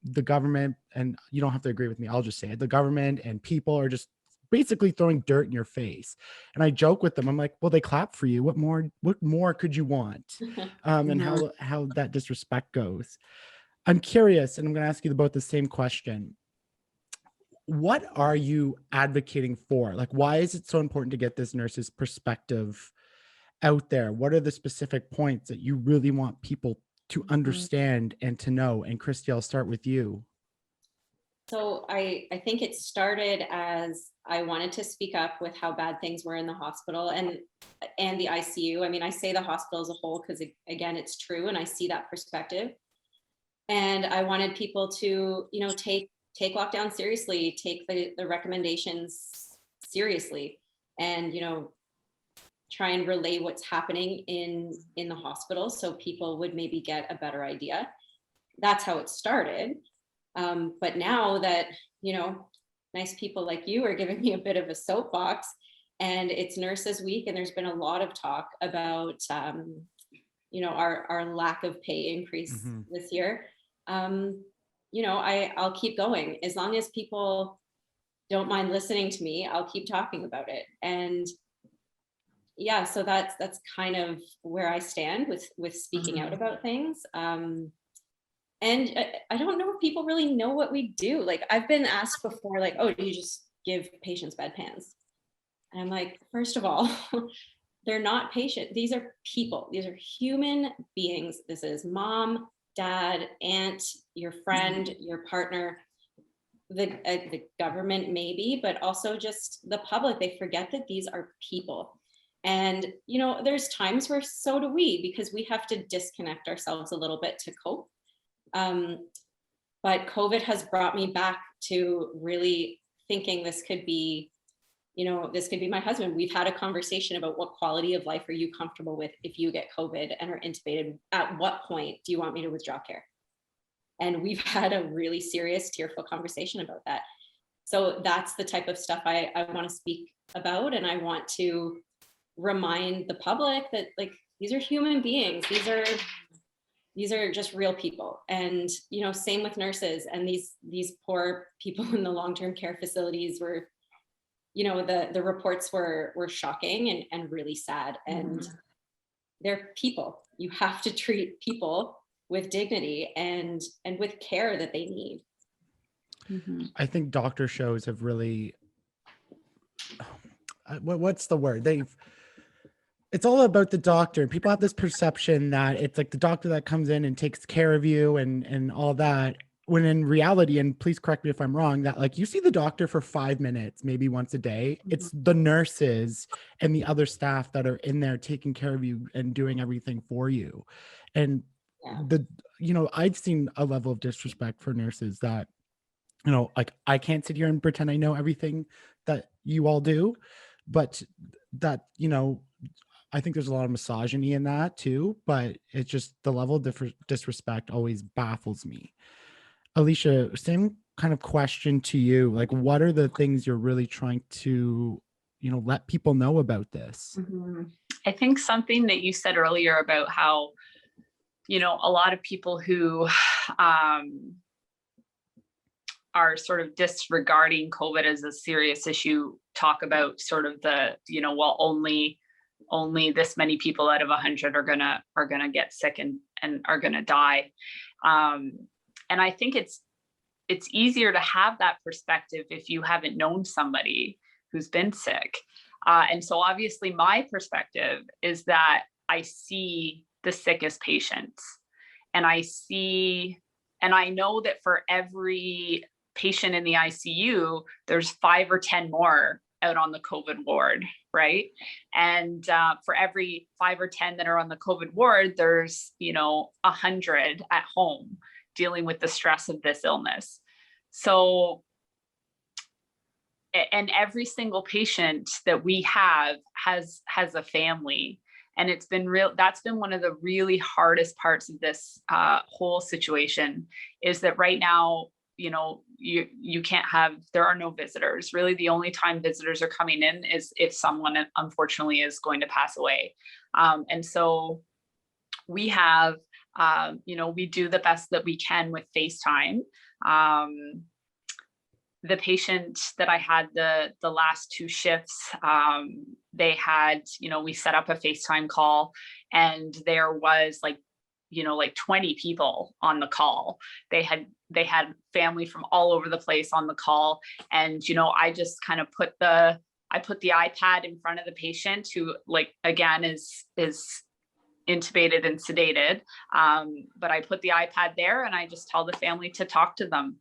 the government, and you don't have to agree with me, I'll just say it, the government and people are just basically throwing dirt in your face. And I joke with them, I'm like, well, they clap for you. What more could you want? And how that disrespect goes. I'm curious, and I'm going to ask you both the same question. What are you advocating for? Like, why is it so important to get this nurse's perspective out there? What are the specific points that you really want people to understand and to know? And Christie, I'll start with you. So I think it started as I wanted to speak up with how bad things were in the hospital and the ICU. I mean, I say the hospital as a whole because, again, it's true, and I see that perspective. And I wanted people to, take lockdown seriously, take the recommendations seriously, and try and relay what's happening in the hospital so people would maybe get a better idea. That's how it started. But now that nice people like you are giving me a bit of a soapbox, and it's Nurses Week, and there's been a lot of talk about our lack of pay increase this year. I'll keep going. As long as people don't mind listening to me, I'll keep talking about it. And yeah, so that's kind of where I stand with speaking out about things. And I don't know if people really know what we do. Like, I've been asked before, like, oh, do you just give patients bedpans? And I'm like, first of all, they're not patients. These are people. These are human beings. This is mom, dad, aunt, your friend, your partner, the government maybe, but also just the public. They forget that these are people. And, there's times where so do we, because we have to disconnect ourselves a little bit to cope. But COVID has brought me back to really thinking this could be my husband. We've had a conversation about what quality of life are you comfortable with if you get COVID and are intubated. At what point do you want me to withdraw care? And we've had a really serious, tearful conversation about that. So that's the type of stuff I want to speak about. And I want to remind the public that, like, these are human beings. These are just real people. And, same with nurses and these poor people in the long-term care facilities were, the reports were shocking and really sad. And they're people. You have to treat people with dignity and with care that they need. I think doctor shows have really, what's the word? It's all about the doctor. People have this perception that it's like the doctor that comes in and takes care of you and all that. When in reality, and please correct me if I'm wrong, that, like, you see the doctor for 5 minutes, maybe once a day. It's the nurses and the other staff that are in there taking care of you and doing everything for you. And I've seen a level of disrespect for nurses that, like, I can't sit here and pretend I know everything that you all do, but that, I think there's a lot of misogyny in that too, but it's just the level of disrespect always baffles me. Alicia, same kind of question to you. Like, what are the things you're really trying to, let people know about this? I think something that you said earlier about how, a lot of people who are sort of disregarding COVID as a serious issue talk about sort of the, well, only this many people out of 100 are gonna get sick and are gonna die. And I think it's easier to have that perspective if you haven't known somebody who's been sick. And so obviously my perspective is that I see the sickest patients, and I know that for every patient in the ICU, there's 5 or 10 more out on the COVID ward, right? And for every 5 or 10 that are on the COVID ward, there's 100 at home dealing with the stress of this illness. So and every single patient that we have has a family. And it's been that's been one of the really hardest parts of this whole situation, is that right now, you know, you can't have, there are no visitors. Really, the only time visitors are coming in is if someone unfortunately is going to pass away. And so we have, you know, we do the best that we can with FaceTime. The patient that I had the last 2 shifts, they had, you know, we set up a FaceTime call, and there was like, you know, like 20 people on the call. They had family from all over the place on the call. And, you know, I just kind of put the iPad in front of the patient, who, like, again, is intubated and sedated. But I put the iPad there, and I just tell the family to talk to them.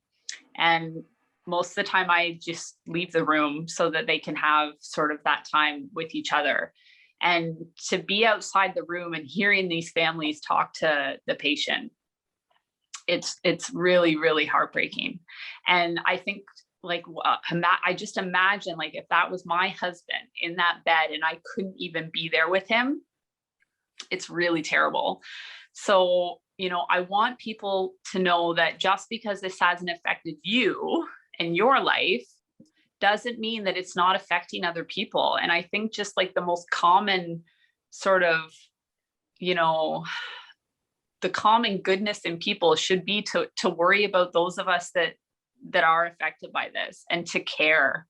And most of the time I just leave the room so that they can have sort of that time with each other. And to be outside the room and hearing these families talk to the patient, it's really, really heartbreaking. And I think, like, I just imagine, like, if that was my husband in that bed and I couldn't even be there with him, it's really terrible. So, you know, I want people to know that just because this hasn't affected you in your life doesn't mean that it's not affecting other people. And I think just like the most common sort of, you know, the common goodness in people should be to worry about those of us that are affected by this, and to care.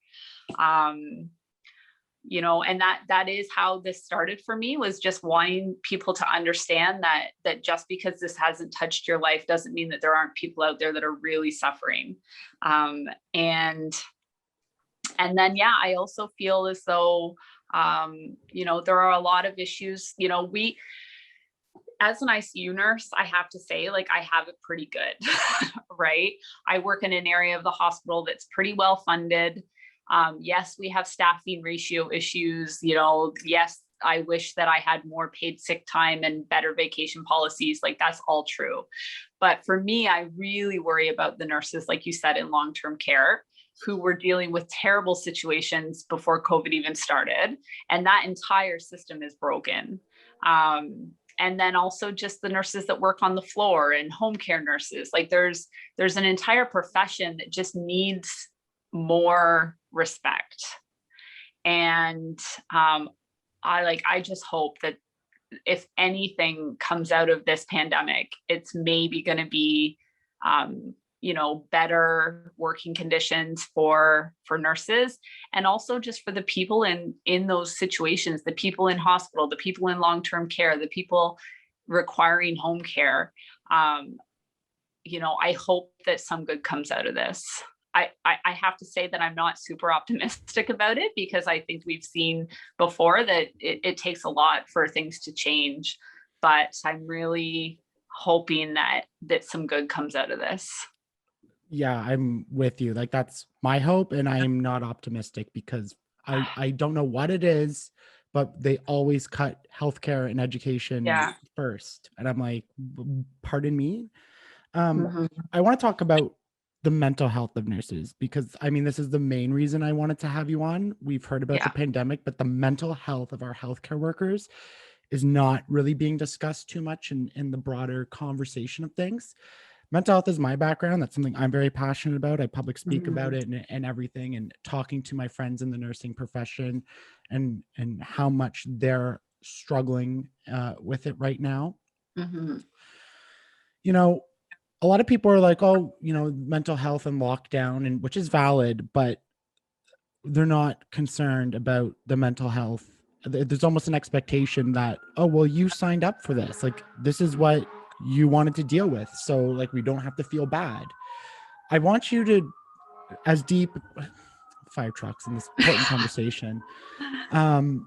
You know, and that is how this started for me, was just wanting people to understand that just because this hasn't touched your life doesn't mean that there aren't people out there that are really suffering. And then, yeah, I also feel as though, you know, there are a lot of issues. You know, we, as an ICU nurse, I have to say, like, I have it pretty good, right? I work in an area of the hospital that's pretty well funded. Yes, we have staffing ratio issues. You know, yes, I wish that I had more paid sick time and better vacation policies. Like, that's all true. But for me, I really worry about the nurses, like you said, in long-term care, who were dealing with terrible situations before COVID even started. And that entire system is broken. And then also just the nurses that work on the floor and home care nurses. Like, there's an entire profession that just needs more respect. And I just hope that if anything comes out of this pandemic, it's maybe going to be, you know, better working conditions for nurses, and also just for the people in those situations, the people in hospital, the people in long-term care, the people requiring home care. You know, I hope that some good comes out of this. I have to say that I'm not super optimistic about it, because I think we've seen before that it takes a lot for things to change, but I'm really hoping that some good comes out of this. Yeah, I'm with you. Like, that's my hope, and I'm not optimistic because I don't know what it is, but they always cut healthcare and education first. And I'm like, pardon me. I want to talk about the mental health of nurses, because I mean, this is the main reason I wanted to have you on. We've heard about the pandemic, but the mental health of our healthcare workers is not really being discussed too much in the broader conversation of things. Mental health is my background. That's something I'm very passionate about. I public speak about it and everything, and talking to my friends in the nursing profession and how much they're struggling with it right now. You know, a lot of people are like, oh, you know, mental health and lockdown, and which is valid, but they're not concerned about the mental health. There's almost an expectation that, oh, well, you signed up for this. Like, this is what you wanted to deal with. So, like, we don't have to feel bad. I want you to, as deep fire trucks in this important conversation. Can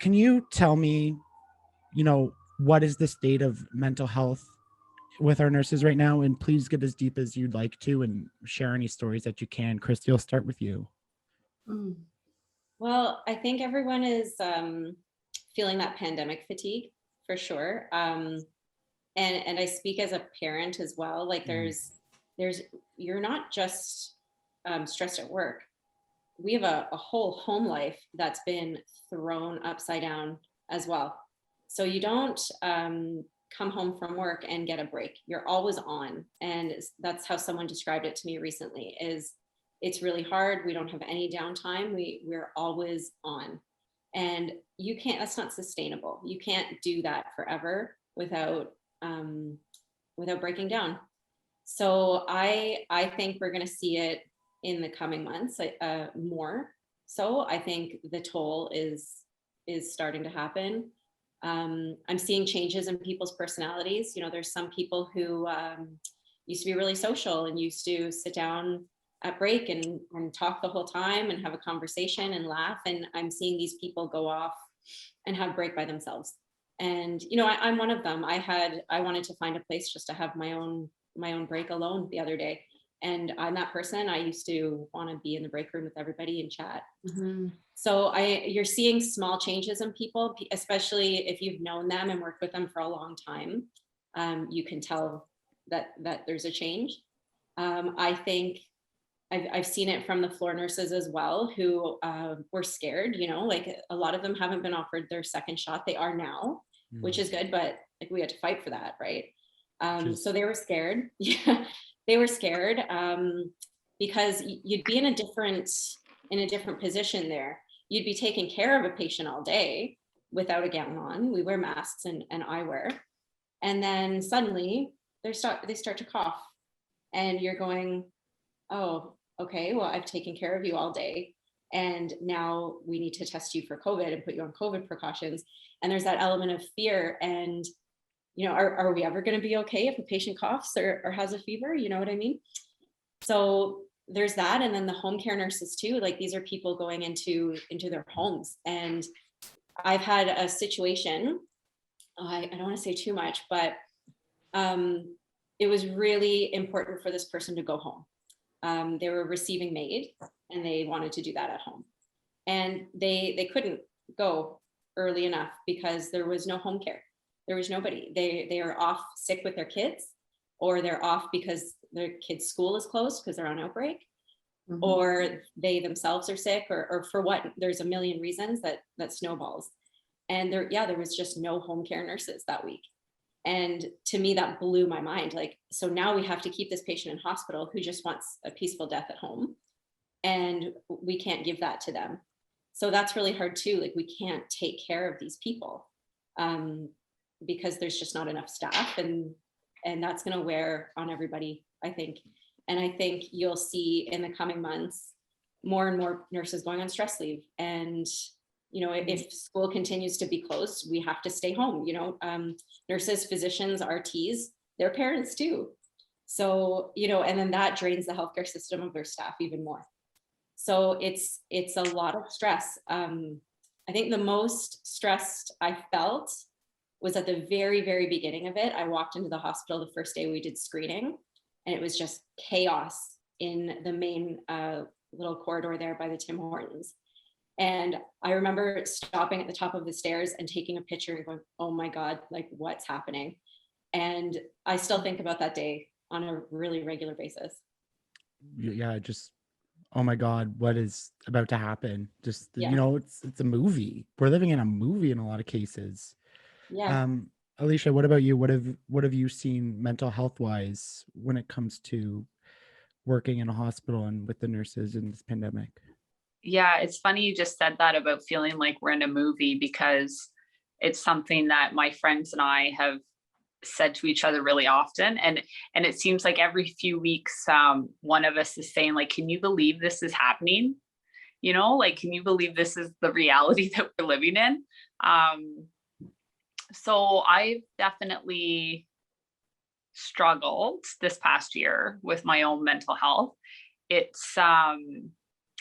you tell me, you know, what is the state of mental health with our nurses right now? And please get as deep as you'd like to and share any stories that you can. Christie, I'll start with you. Well, I think everyone is feeling that pandemic fatigue for sure. And I speak as a parent as well. Like, there's you're not just stressed at work. we have a whole home life that's been thrown upside down as well. So you don't come home from work and get a break. You're always on. And that's how someone described it to me recently, is it's really hard. We don't have any downtime. We're always on. And you can't, that's not sustainable. You can't do that forever without breaking down. So I think we're going to see it in the coming months, more. So I think the toll is starting to happen. I'm seeing changes in people's personalities. You know, there's some people who used to be really social and used to sit down at break and talk the whole time and have a conversation and laugh. And I'm seeing these people go off and have break by themselves. And, you know, I'm one of them. I wanted to find a place just to have my own break alone the other day. And I'm that person. I used to want to be in the break room with everybody and chat. Mm-hmm. So you're seeing small changes in people, especially if you've known them and worked with them for a long time. You can tell that there's a change. I think I've seen it from the floor nurses as well, who were scared, you know, like a lot of them haven't been offered their second shot. They are now, which is good, but like we had to fight for that, right? So they were scared. Yeah, they were scared because you'd be in a different position there. You'd be taking care of a patient all day without a gown on. We wear masks and eyewear. And then suddenly they start to cough. And you're going, oh, okay, well, I've taken care of you all day. And now we need to test you for COVID and put you on COVID precautions. And there's that element of fear. And, you know, are we ever going to be okay if a patient coughs or has a fever? You know what I mean? So there's that. And then the home care nurses too, like these are people going into their homes. And I've had a situation, I don't want to say too much, but it was really important for this person to go home. They were receiving MAID and they wanted to do that at home. And they couldn't go early enough because there was no home care. There was nobody. They are off sick with their kids, or they're off because their kids' school is closed because they're on outbreak, Mm-hmm. or they themselves are sick, or for what, there's a million reasons that snowballs. And there was just no home care nurses that week. And to me, that blew my mind. Like, so now we have to keep this patient in hospital who just wants a peaceful death at home. And we can't give that to them. So that's really hard too. Like, we can't take care of these people because there's just not enough staff, and that's going to wear on everybody, I think. And I think you'll see in the coming months more and more nurses going on stress leave. And, you know, if school continues to be closed, we have to stay home. You know, nurses, physicians, RTs, their parents too. So, you know, and then that drains the healthcare system of their staff even more. So it's a lot of stress. I think the most stressed I felt was at the very, very beginning of it. I walked into the hospital the first day we did screening, and it was just chaos in the main little corridor there by the Tim Hortons. And I remember stopping at the top of the stairs and taking a picture and going, oh my God, like what's happening? And I still think about that day on a really regular basis. Yeah, just, oh my God, what is about to happen? Just, Yeah. you know, it's a movie. We're living in a movie in a lot of cases. Yeah. Alicia, what about you? What have you seen mental health wise when it comes to working in a hospital and with the nurses in this pandemic? Yeah, it's funny you just said that about feeling like we're in a movie, because it's something that my friends and I have said to each other really often. And it seems like every few weeks, one of us is saying, like, can you believe this is happening? You know, like, can you believe this is the reality that we're living in? So I've definitely struggled this past year with my own mental health. It's, and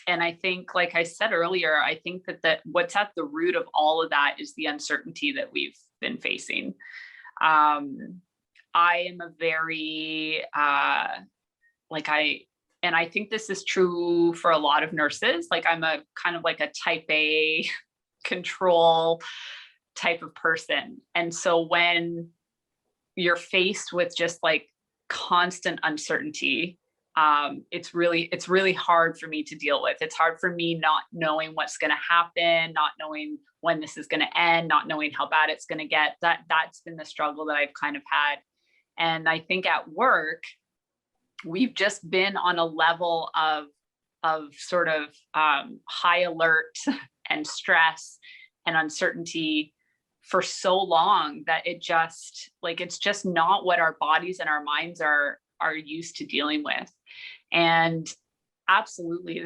I think, like I said earlier, I think that what's at the root of all of that is the uncertainty that we've been facing. I am a very, and I think this is true for a lot of nurses. Like, I'm a kind of like a type A control type of person. And so when you're faced with just like constant uncertainty, it's really hard for me to deal with. It's hard for me not knowing what's going to happen, not knowing when this is going to end, not knowing how bad it's going to get. That's been the struggle that I've kind of had. And I think at work, we've just been on a level of sort of high alert and stress and uncertainty for so long that it's just not what our bodies and our minds are used to dealing with. And absolutely,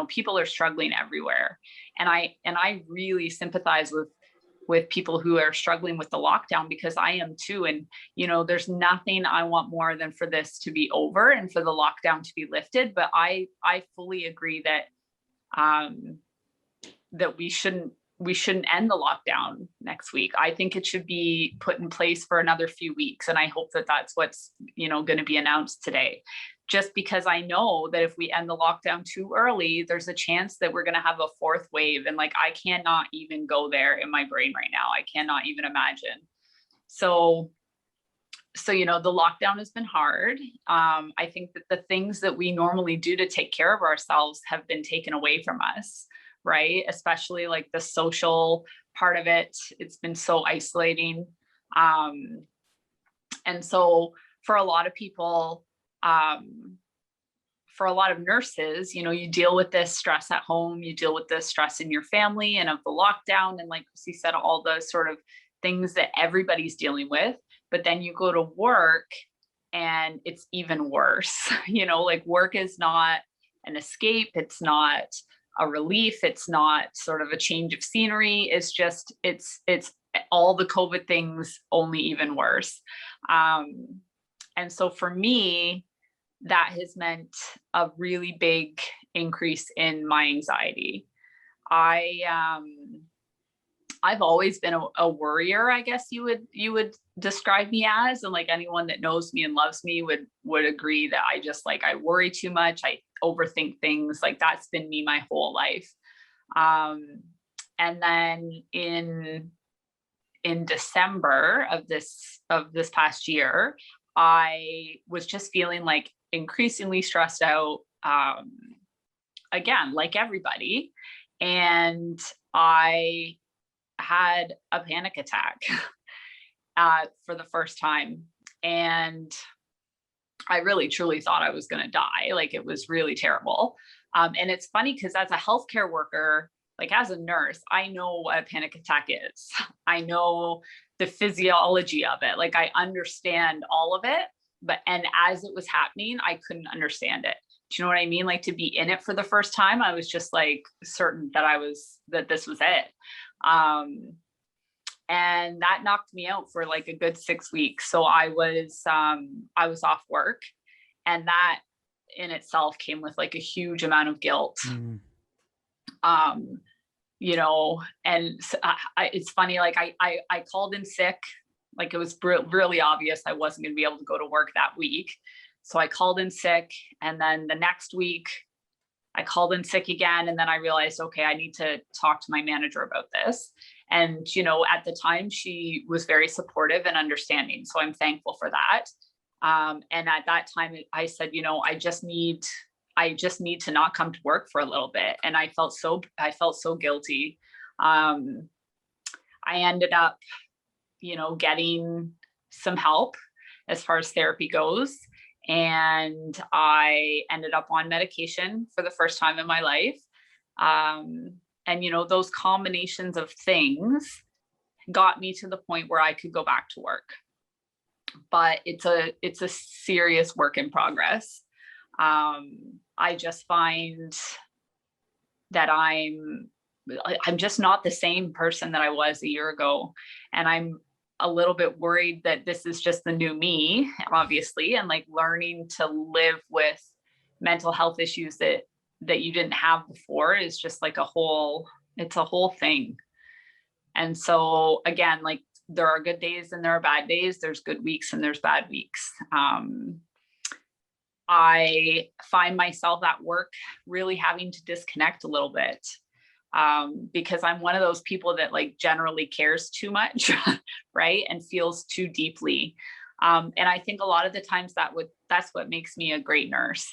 people are struggling everywhere. And I really sympathize with people who are struggling with the lockdown, because I am too. And, there's nothing I want more than for this to be over and for the lockdown to be lifted. But I fully agree that that we shouldn't end the lockdown next week. I think it should be put in place for another few weeks. And I hope that that's what's, going to be announced today, just because I know that if we end the lockdown too early, there's a chance that we're going to have a fourth wave. And I cannot even go there in my brain right now. I cannot even imagine. So, the lockdown has been hard. I think that the things that we normally do to take care of ourselves have been taken away from us, right? Especially like the social part of it. It's been so isolating. And so for a lot of people, for a lot of nurses, you deal with this stress at home, you deal with the stress in your family and of the lockdown. And like Christie said, all the sort of things that everybody's dealing with, but then you go to work and it's even worse. Work is not an escape. It's not a relief. It's not sort of a change of scenery. It's just, it's all the COVID things, only even worse. And so for me, that has meant a really big increase in my anxiety. I've always been a worrier, I guess you would describe me as, and like anyone that knows me and loves me would agree that I worry too much. I overthink things. Like that's been me my whole life. And then in December of this past year, I was just feeling like increasingly stressed out, again, like everybody. And I had a panic attack for the first time. And I really, truly thought I was going to die. Like it was really terrible. And it's funny because as a healthcare worker, like as a nurse, I know what a panic attack is. I know the physiology of it. Like I understand all of it, and as it was happening, I couldn't understand it. Do you know what I mean? Like to be in it for the first time, I was just like certain that this was it. And that knocked me out for like a good 6 weeks. So I was off work, and that in itself came with like a huge amount of guilt. Mm. And so it's funny, like I called in sick, like it was really obvious I wasn't going to be able to go to work that week. So I called in sick, and then the next week I called in sick again. And then I realized, okay, I need to talk to my manager about this. And, at the time she was very supportive and understanding. So I'm thankful for that. And at that time I said, I just need to not come to work for a little bit. And I felt so guilty. I ended up, getting some help as far as therapy goes. And I ended up on medication for the first time in my life. And, those combinations of things got me to the point where I could go back to work. But it's a serious work in progress. I just find that I'm just not the same person that I was a year ago. And I'm a little bit worried that this is just the new me, obviously, and like learning to live with mental health issues that you didn't have before is just like it's a whole thing. And so again, like there are good days and there are bad days. There's good weeks and there's bad weeks. I find myself at work really having to disconnect a little bit. Because I'm one of those people that like generally cares too much, right? And feels too deeply. And I think a lot of the times that's what makes me a great nurse.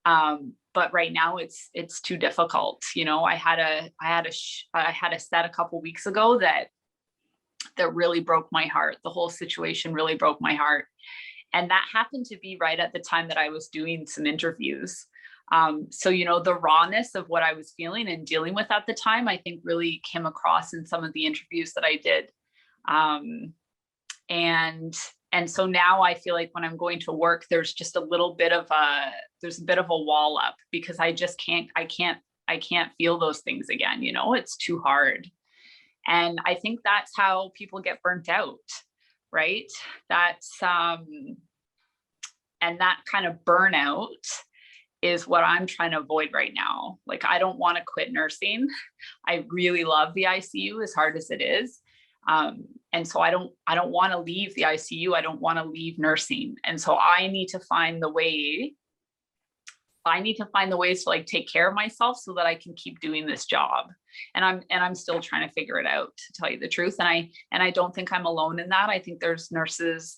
But right now it's too difficult. You know, I had a set a couple weeks ago that really broke my heart. The whole situation really broke my heart. And that happened to be right at the time that I was doing some interviews. So, you know, the rawness of what I was feeling and dealing with at the time, I think really came across in some of the interviews that I did. And so now I feel like when I'm going to work, there's just a bit of a wall up, because I can't feel those things again. You know, it's too hard. And I think that's how people get burnt out, right? And that kind of burnout is what I'm trying to avoid right now. Like, I don't want to quit nursing. I really love the ICU, as hard as it is. And so I don't want to leave the ICU. I don't want to leave nursing. And so I need to find the ways to like take care of myself so that I can keep doing this job. And I'm still trying to figure it out, to tell you the truth. And I don't think I'm alone in that. I think there's nurses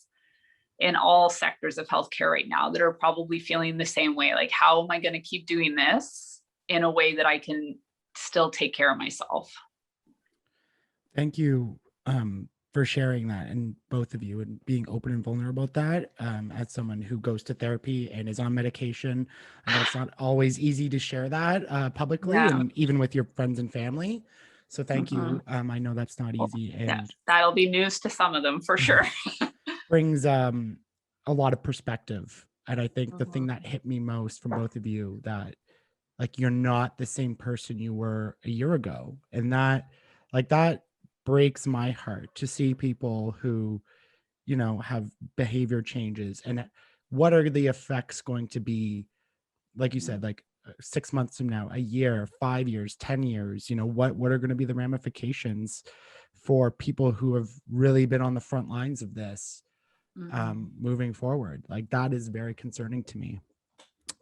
in all sectors of healthcare right now that are probably feeling the same way. Like, how am I going to keep doing this in a way that I can still take care of myself? Thank you for sharing that, and both of you, and being open and vulnerable about that. As someone who goes to therapy and is on medication, I know it's not always easy to share that publicly, and even with your friends and family. So thank you. I know that's not easy, and that'll be news to some of them for sure. Brings a lot of perspective. And I think the thing that hit me most from both of you, that like, you're not the same person you were a year ago, and that breaks my heart to see people who, you know, have behavior changes, and what are the effects going to be, like you said, like 6 months from now, a year, 5 years, 10 years, you know, what are going to be the ramifications for people who have really been on the front lines of this moving forward. Like, that is very concerning to me.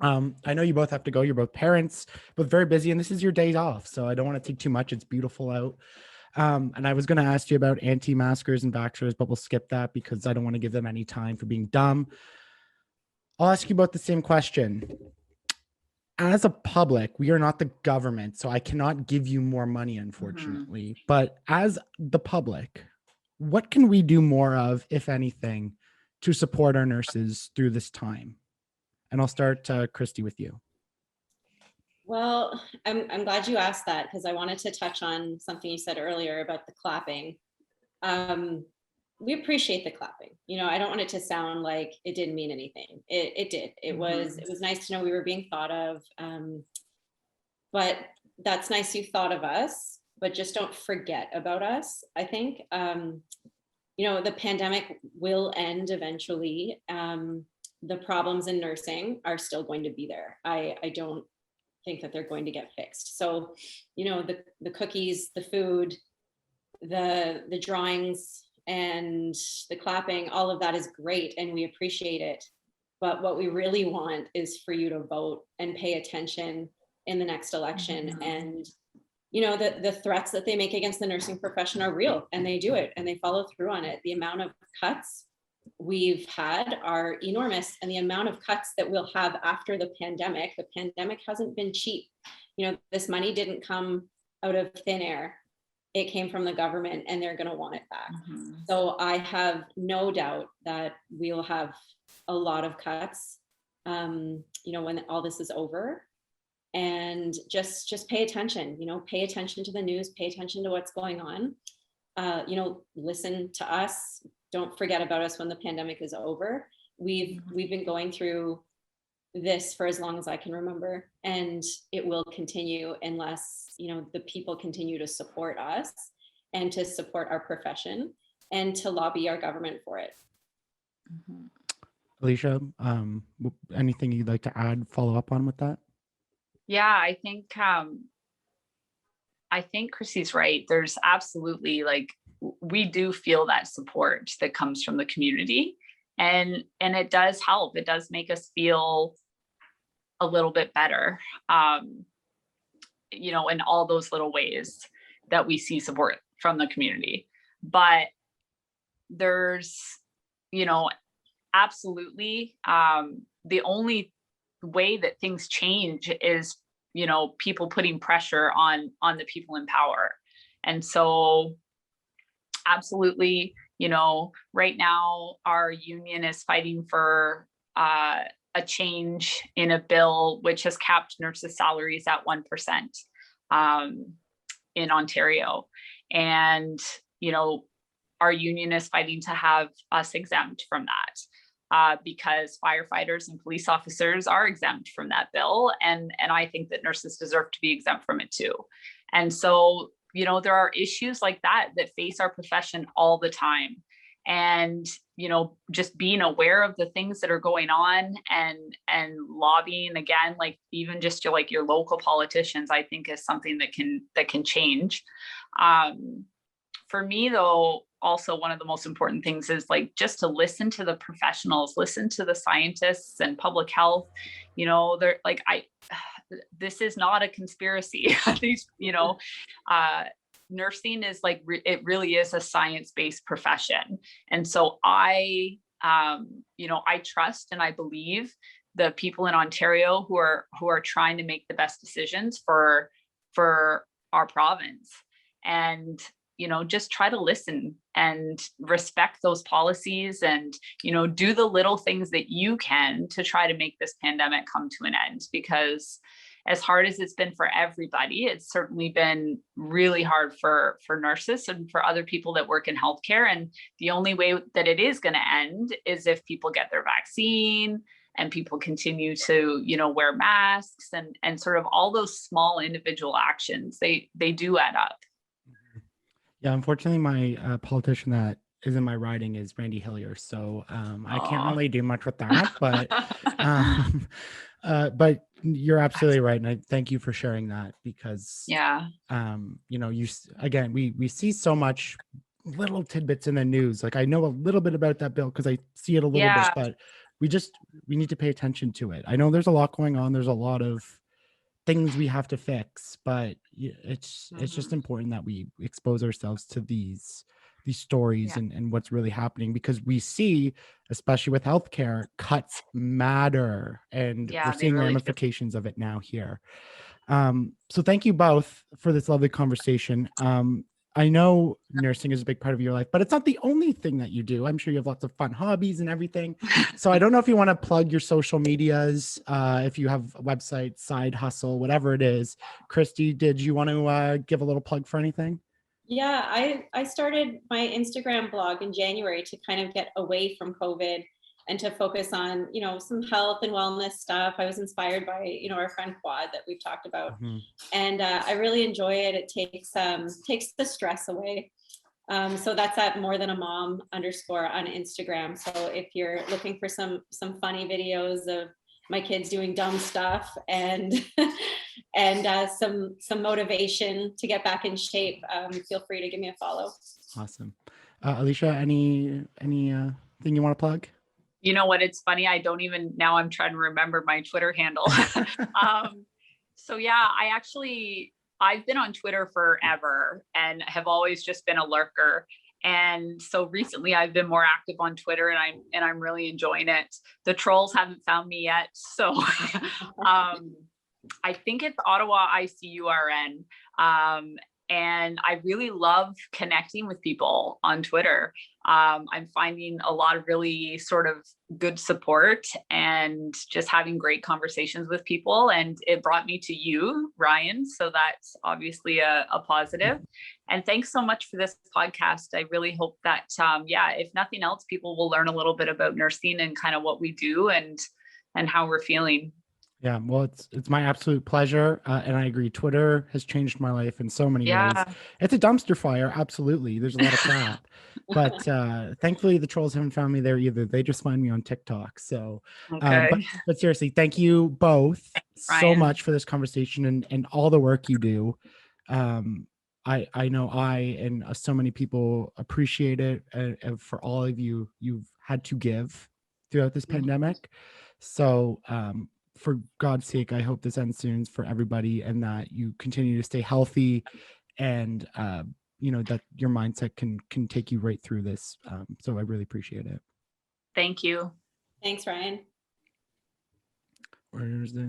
I know you both have to go. You're both parents, both very busy, and this is your days off, so I don't want to take too much. It's beautiful out. And I was going to ask you about anti-maskers and vaxxers, but we'll skip that because I don't want to give them any time for being dumb. I'll ask you about the same question. As a public, we are not the government, so I cannot give you more money, unfortunately. But as the public, what can we do more of, if anything, to support our nurses through this time? And I'll start, Christie, with you. Well, I'm glad you asked that, because I wanted to touch on something you said earlier about the clapping. We appreciate the clapping. You know, I don't want it to sound like it didn't mean anything. It did. It was nice to know we were being thought of. But that's nice you thought of us, but just don't forget about us, I think. You know, the pandemic will end eventually. The problems in nursing are still going to be there. I don't think that they're going to get fixed. So, you know, the cookies, the food, the drawings, and the clapping, all of that is great, and we appreciate it. But what we really want is for you to vote and pay attention in the next election. And, you know, the threats that they make against the nursing profession are real, and they do it, and they follow through on it. The amount of cuts we've had are enormous, and the amount of cuts that we'll have after the pandemic hasn't been cheap. You know, this money didn't come out of thin air. It came from the government, and they're going to want it back. So I have no doubt that we'll have a lot of cuts, you know, when all this is over. And just pay attention, you know, pay attention to the news, pay attention to what's going on. You know, listen to us. Don't forget about us when the pandemic is over. We've been going through this for as long as I can remember, and it will continue unless, you know, the people continue to support us and to support our profession and to lobby our government for it. Alicia, anything you'd like to add, follow up on with that? Yeah, I think Christie's right. There's absolutely, like, we do feel that support that comes from the community, and it does help. It does make us feel a little bit better, you know, in all those little ways that we see support from the community. But there's, you know, absolutely. The only way that things change is, people putting pressure on the people in power. And so absolutely, right now our union is fighting for a change in a bill which has capped nurses' salaries at 1% in Ontario. And, our union is fighting to have us exempt from that. Because firefighters and police officers are exempt from that bill. And I think that nurses deserve to be exempt from it too. And so, there are issues like that face our profession all the time. And, just being aware of the things that are going on and lobbying again, like even just your local politicians, I think is something that can change. For me though, also one of the most important things is just to listen to the professionals, listen to the scientists and public health. They're this is not a conspiracy. These, nursing is it really is a science-based profession. And so I trust and I believe the people in Ontario who are trying to make the best decisions for our province. And just try to listen and respect those policies and, do the little things that you can to try to make this pandemic come to an end. Because as hard as it's been for everybody, it's certainly been really hard for nurses and for other people that work in healthcare. And the only way that it is going to end is if people get their vaccine and people continue to, wear masks and sort of all those small individual actions, they do add up. Yeah, unfortunately, my politician that is in my riding is Randy Hillier, so I can't really do much with that. But you're absolutely right, and I thank you for sharing that because we see so much little tidbits in the news. Like I know a little bit about that bill because I see it a little bit, but we need to pay attention to it. I know there's a lot going on. There's a lot of things we have to fix, but it's just important that we expose ourselves to these stories and what's really happening, because we see, especially with healthcare, cuts matter, and we're seeing really ramifications of it now here. So thank you both for this lovely conversation. I know nursing is a big part of your life, but it's not the only thing that you do. I'm sure you have lots of fun hobbies and everything. So I don't know if you want to plug your social medias, if you have a website, side hustle, whatever it is. Christie, did you want to give a little plug for anything? Yeah, I started my Instagram blog in January to kind of get away from COVID and to focus on, some health and wellness stuff. I was inspired by, our friend Quad that we've talked about. Mm-hmm. And I really enjoy it. It takes the stress away. So that's at _mom_ on Instagram. So if you're looking for some funny videos of my kids doing dumb stuff and some motivation to get back in shape, feel free to give me a follow. Awesome. Alicia, any thing you want to plug? You know what? It's funny. I don't even now. I'm trying to remember my Twitter handle. So yeah, I've been on Twitter forever and have always just been a lurker. And so recently I've been more active on Twitter and I'm really enjoying it. The trolls haven't found me yet. So I think it's Ottawa ICURN. And I really love connecting with people on Twitter. I'm finding a lot of really sort of good support and just having great conversations with people. And it brought me to you, Ryan. So that's obviously a positive. And thanks so much for this podcast. I really hope that, if nothing else, people will learn a little bit about nursing and kind of what we do and how we're feeling. Yeah, well, it's my absolute pleasure. And I agree. Twitter has changed my life in so many ways. It's a dumpster fire. Absolutely. There's a lot of crap. But thankfully, the trolls haven't found me there either. They just find me on TikTok. So, but seriously, thank you both so much for this conversation and all the work you do. I know I and so many people appreciate it, and for all of you, you've had to give throughout this pandemic. So, for God's sake, I hope this ends soon for everybody and that you continue to stay healthy and, that your mindset can take you right through this. So I really appreciate it. Thank you. Thanks, Ryan. Where's the